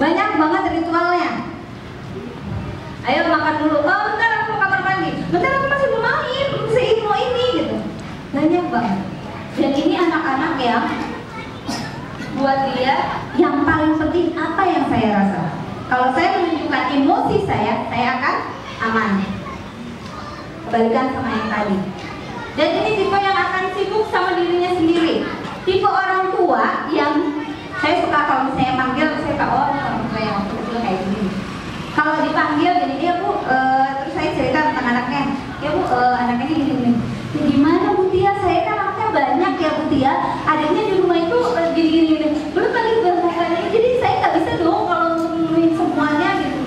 Banyak banget ritualnya. Ayo makan dulu. Oh bentar aku mau kamar mandi. Bentar aku masih mau main, masih mau ini gitu. Banyak banget. Dan ini anak-anak yang buat dia yang paling penting apa yang saya rasa. Kalau saya menunjukkan emosi saya akan aman. Kebalikan sama yang tadi. Dan ini tipe yang akan sibuk sama dirinya sendiri. Tipe orang tua yang saya suka kalau misalnya manggil, saya kak oh orang tua yang waktu kecil kayak gini. Kalau dipanggil jadi dia bu, terus saya cerita tentang anaknya. Ya bu, anaknya gini. Ya, gimana bu Tia? Saya kan anaknya banyak ya bu Tia. Adiknya di rumah itu gini. Belum lagi berbukannya. Jadi saya nggak bisa dong kalau ngomongin semuanya gitu.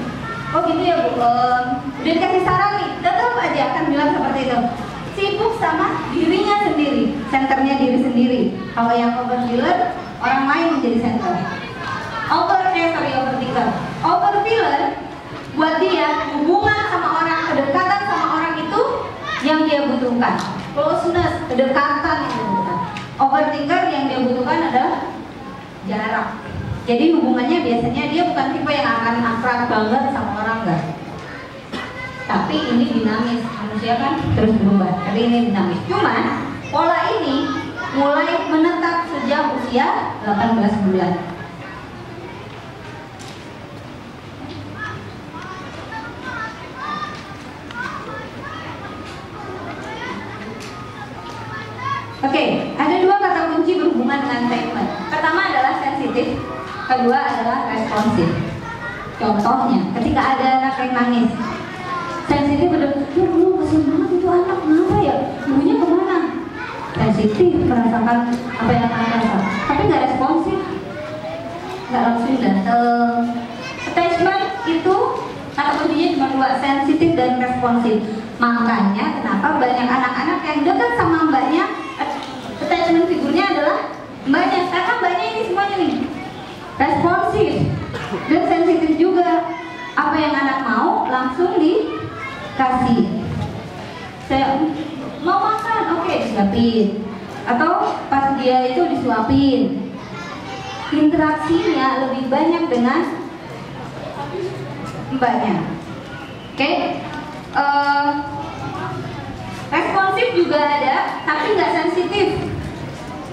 Oh gitu ya bu. Udah dikasih saran nih, tetap aja akan bilang seperti itu. Sibuk sama dirinya sendiri, senternya diri sendiri. Kalau yang overfiller, orang lain menjadi center. Overthinker. Overfiller buat dia hubungan sama orang, kedekatan sama orang itu yang dia butuhkan. Closeness, kedekatan yang dia butuhkan. Overthinker yang dia butuhkan adalah jarak. Jadi hubungannya biasanya dia bukan tipe yang akan akrab banget sama orang, enggak. Tapi ini dinamis, manusia kan terus berubah. Tapi ini dinamis. Cuman pola ini mulai menetap sejak usia 18 bulan. Oke, ada dua kata kunci berhubungan dengan attachment. Pertama adalah sensitif, kedua adalah responsif. Contohnya, ketika ada anak yang nangis, sensitif udah, ya lu kasihan banget itu anak, kenapa ya? Ibunya kemana? Sensitif, merasakan apa yang anak rasa, tapi nggak responsif, nggak langsung dateng. Attachment itu kata kuncinya cuma dua, sensitif dan responsif. Makanya kenapa banyak anak-anak yang dekat sama mbaknya, attachment figurnya adalah mbaknya, karena mbaknya ini semuanya nih responsif dan sensitif juga. Apa yang anak mau langsung dikasih. Saya mau makan, oke, disiapin. Atau pas dia itu disuapin. Interaksinya lebih banyak dengan mbaknya. Oke. Responsif juga ada, tapi nggak sensitif.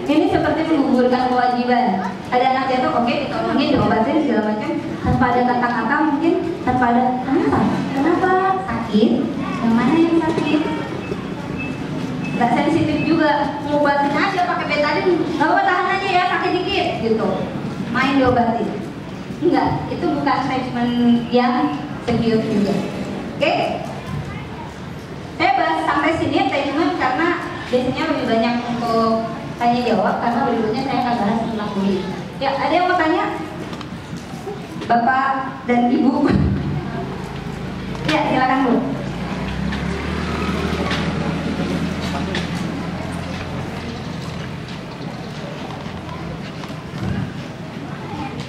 Ini seperti menggugurkan kewajiban. Ada anak jatuh, oke, ditolongin, diobatin segala macam, tanpa ada kata-kata, mungkin tanpa ada kenapa sakit, yang mana yang sakit. Nggak sensitif juga, ngobatin aja pakai betadine, nggak apa tahan aja ya, sakit dikit, gitu. Main diobatin. Enggak, itu bukan attachment yang secure juga. Oke? Saya bahas sampai sini attachment karena biasanya lebih banyak untuk tanya jawab, karena berikutnya saya akan bahas tentang bullying. Ya, ada yang mau tanya? Bapak dan Ibu? Ya, silakan Bu.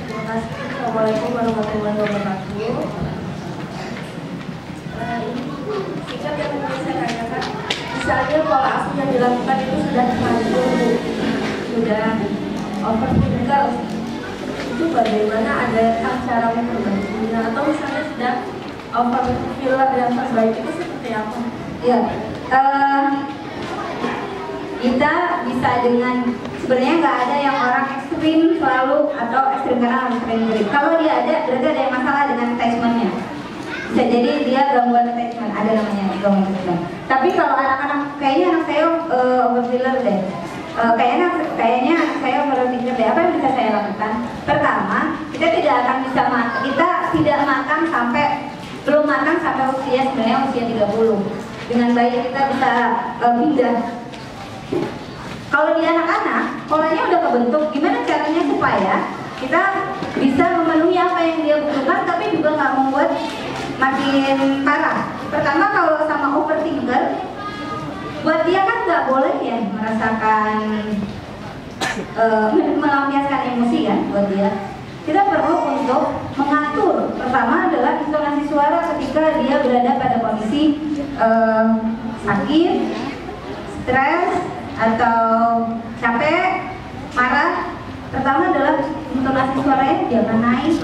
Terima kasih. Assalamualaikum warahmatullahi wabarakatuh. Singkat yang ingin saya tanyakan, misalnya pola asuh yang dilakukan itu sudah manjur, sudah overthinker, itu bagaimana ada cara memperbaikinya, atau misalnya sudah overfiller yang terbaik itu seperti apa? Ya, kita bisa dengan sebenarnya nggak ada yang orang ekstrim selalu atau ekstrim kanan atau ekstrim kiri. Kalau dia ada, berarti ada yang masalah dengan attachmentnya. Bisa jadi dia gangguan attachment, ada namanya gangguan attachment. Tapi kalau anak-anak, kayaknya anak saya overfiller deh. Kayaknya anak saya overthinker deh. Apa yang bisa saya lakukan? Pertama, kita tidak akan bisa kita tidak matang sampai belum matang sampai usia sebenarnya usia 30. Dengan baik kita bisa pindah. Kalau di anak-anak, polanya udah kebentuk. Gimana caranya supaya kita bisa memenuhi apa yang dia butuhkan, tapi juga nggak membuat makin parah. Pertama, kalau sama overthinker, buat dia kan nggak boleh ya merasakan melampiaskan emosi kan buat dia. Kita perlu untuk mengatur. Pertama adalah intonasi suara ketika dia berada pada kondisi sakit, stres, atau capek, marah. Pertama adalah intonasi suaranya jangan naik,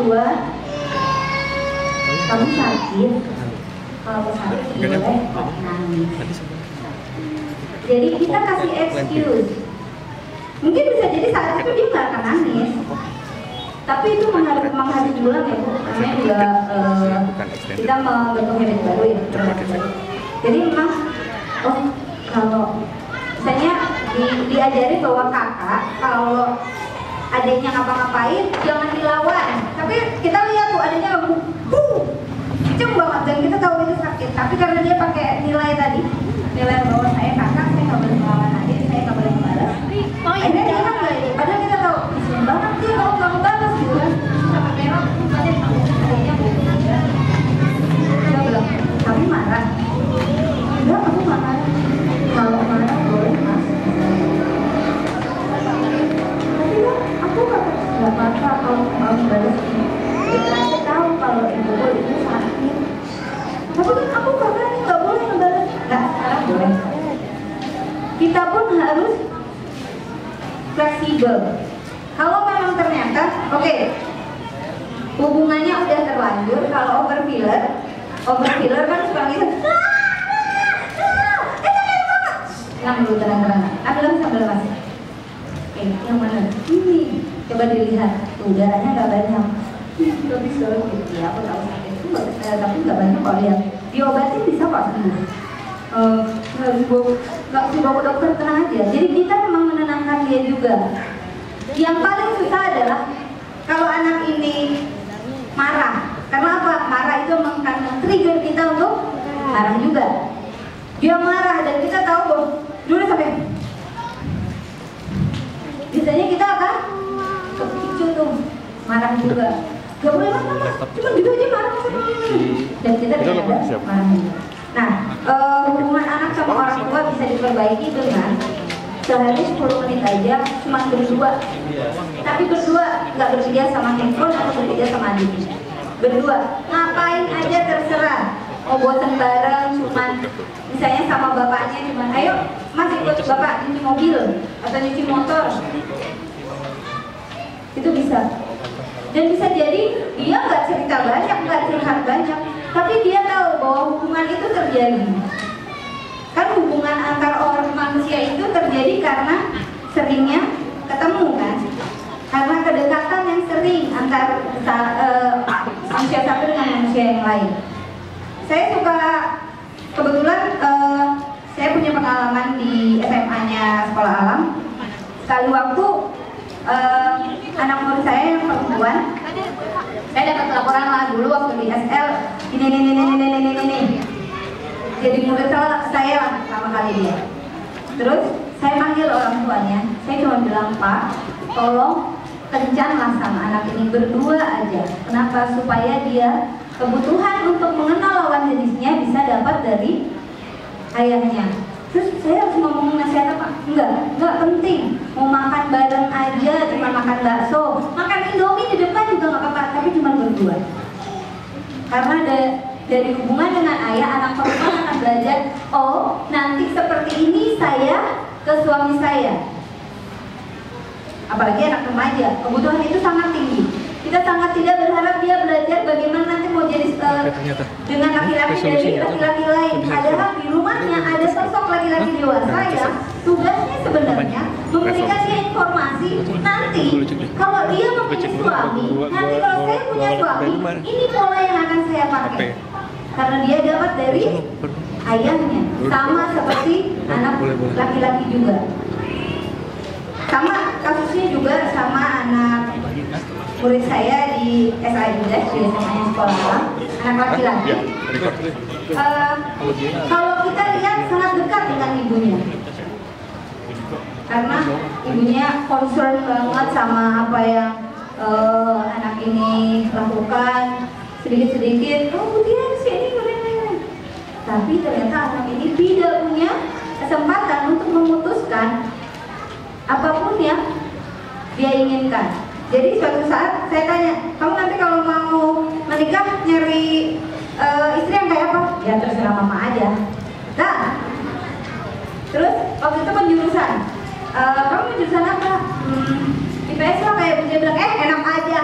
kedua, kamu sakit. Kalau sakit boleh kok nangis. Jadi kita kasih excuse. Mungkin bisa jadi saat itu dia nggak akan nangis. Tapi itu mengharus ulang ya Bu. Namanya juga kita membentuk habit baru ya. Jadi memang kalau misalnya diajari bahwa kakak kalau adiknya ngapa-ngapain jangan dilawan. Tapi kita lihat tuh adiknya kenceng banget dan kita tahu itu sakit. Tapi karena dia pakai nilai tadi, nilai bahwa saya kakak, saya nggak boleh melawan adik, saya nggak boleh membalas. Akhirnya dia kan nggak ini. Padahal kita tahu bisa banget sih kalau nggak membalas gitu kan. Sama merah, adiknya dia bilang kami marah. Enggak, aku nggak marah. Kalau marah boleh mas. Tapi kan aku nggak apa-apa kalau mau membalas ini. Dia tahu kalau ibu itu sakit. Tapi kan aku kakak nggak boleh membalas. Nggak, sekarang boleh. Kita pun harus fleksibel. Kalau memang ternyata, oke, hubungannya udah terlanjur. Kalau overfiller kan suka gitu. Yang dulu terang-terangan. Ambil sambil masih. Oke, yang mana? Ini. Coba dilihat. Udaranya nggak banyak. Tapi sekarang gitu ya, aku tahu sakit itu, tapi nggak banyak kok lihat. Diobatin bisa kok sembuh. Nggak usah bawa ke dokter, tenang aja. Jadi kita memang menenangkan dia juga. Yang paling susah adalah kalau anak ini marah. Karena apa? Marah itu akan men-trigger kita untuk marah juga. Dia marah dan kita tahu bahwa dulu sampai biasanya kita akan kepicu tuh marah juga. Gak boleh marah, cuma gitu aja marah. Dan kita tidak ada marah juga. Nah, hubungan anak sama orang tua bisa diperbaiki dengan sehari 10 menit aja, cuma berdua. Tapi berdua, nggak bertiga sama handphone atau bertiga sama adiknya. Berdua, ngapain aja terserah. Mau bosan bareng, cuman misalnya sama bapaknya, cuman ayo mas ikut bapak nyuci mobil atau nyuci motor. Itu bisa. Dan bisa jadi dia nggak cerita banyak, nggak curhat banyak, tapi dia tahu bahwa hubungan itu terjadi. Kan hubungan antar orang manusia itu terjadi karena seringnya ketemu kan, karena kedekatan yang sering antar manusia satu dengan manusia yang lain. Saya suka, kebetulan saya punya pengalaman di SMA-nya Sekolah Alam. Sekali waktu anak murid saya yang perempuan, saya dapat laporan lah dulu waktu di SL, ini. Jadi murid saya lah pertama kali dia. Terus saya panggil orang tuanya, saya cuma bilang, Pak, tolong kencanglah sama anak ini berdua aja. Kenapa? Supaya dia kebutuhan untuk mengenal lawan jenisnya bisa dapat dari ayahnya. Terus saya harus ngomong nasihat apa? Enggak penting. Mau makan bareng aja, cuma makan bakso, makan indomie di depan juga nggak apa-apa, tapi cuma berdua. Karena dari hubungan dengan ayah, anak perempuan akan belajar, oh nanti seperti ini saya ke suami saya. Apalagi anak remaja, kebutuhan itu sangat tinggi. Kita sangat tidak berharap dia belajar bagaimana nanti mau jadi dengan laki-laki dari laki-laki lain. Padahal di rumahnya ada sosok laki-laki dewasa yang tugasnya sebenarnya memberikan dia informasi. Nanti kalau dia mempunyai suami, nanti kalau saya punya suami, ini pola yang akan saya pakai. Karena dia dapat dari ayahnya, sama seperti anak laki-laki juga. Sama kasusnya juga sama anak murid saya di SAI di SMA-nya Sekolah Alam, anak laki-laki. Kalau kita lihat sangat dekat dengan ibunya, karena ibunya concern banget sama apa yang anak ini lakukan. Sedikit-sedikit, oh dia sini. Tapi ternyata anak ini tidak punya kesempatan untuk memutuskan apapun yang dia inginkan. Jadi suatu saat saya tanya, kamu nanti kalau mau menikah nyari istri yang kayak apa? Ya terserah mama aja. Nah, terus waktu itu penjurusan, kamu jurusan apa? IPS lah kayak dia bilang, enak aja.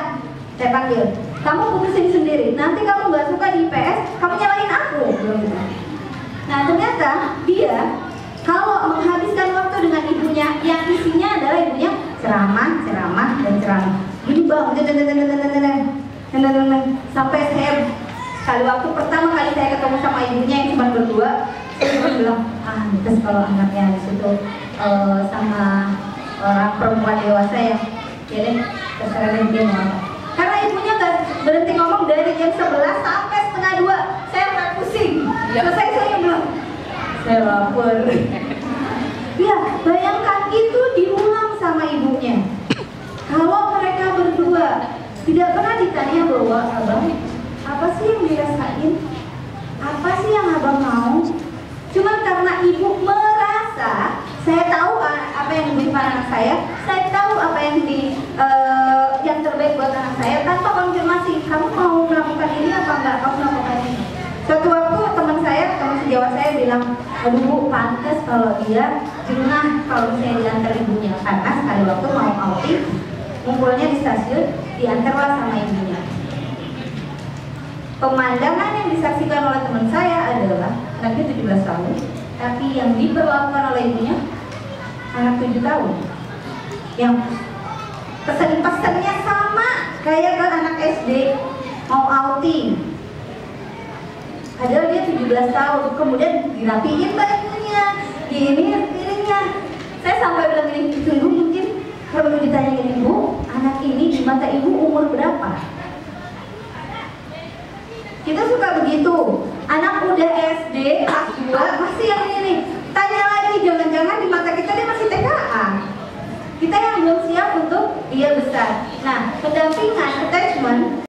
Saya panggil, kamu putusin sendiri. Nanti kamu nggak suka di IPS, kamu nyalain aku. Nah ternyata dia kalau menghabiskan waktu dengan ibunya, yang isinya adalah ibunya ceramah, dan ceramah. Ini bang, sampai saya sekali waktu pertama kali saya ketemu sama ibunya yang cuma berdua, saya bilang, terus kalau anaknya di situ sama orang perempuan dewasa ya deh, terserah dia mau apa. Karena ibunya nggak berhenti ngomong dari jam 11 sampai setengah 2, saya udah pusing. Selesai saya bilang, saya lapar. Ya, bayangkan itu diulang sama ibunya. Kalau mereka berdua tidak pernah ditanya bahwa abang, apa sih yang dirasain? Apa sih yang abang mau? Cuma karena ibu merasa saya tahu apa yang dibutuhkan anak saya tahu apa yang yang terbaik buat anak saya, tanpa konfirmasi, kamu mau melakukan ini apa enggak, kamu melakukan ini. Suatu waktu teman sejawat saya bilang, aduh bu, pantas kalau dia jurnah kalau misalnya diantar ibunya, karena sekali waktu mau outing, ngumpulnya di stasiun, diantarlah sama ibunya. Pemandangan yang disaksikan oleh teman saya adalah anaknya 17 tahun, tapi yang diperlakukan oleh ibunya anak 7 tahun. Yang pesan-pesannya sama kayak ke anak SD mau outing. Padahal dia 17 tahun, kemudian dirapiin bajunya, ininya. Saya sampai bilang ini, tunggu mungkin kalau ditanya gini, bu, anak ini di mata ibu umur berapa? Kita suka begitu, anak udah SD, kelas 2, masih yang ini. Tanya lagi, jangan-jangan di mata kita dia masih TKA. Kita yang belum siap untuk dia besar. Nah,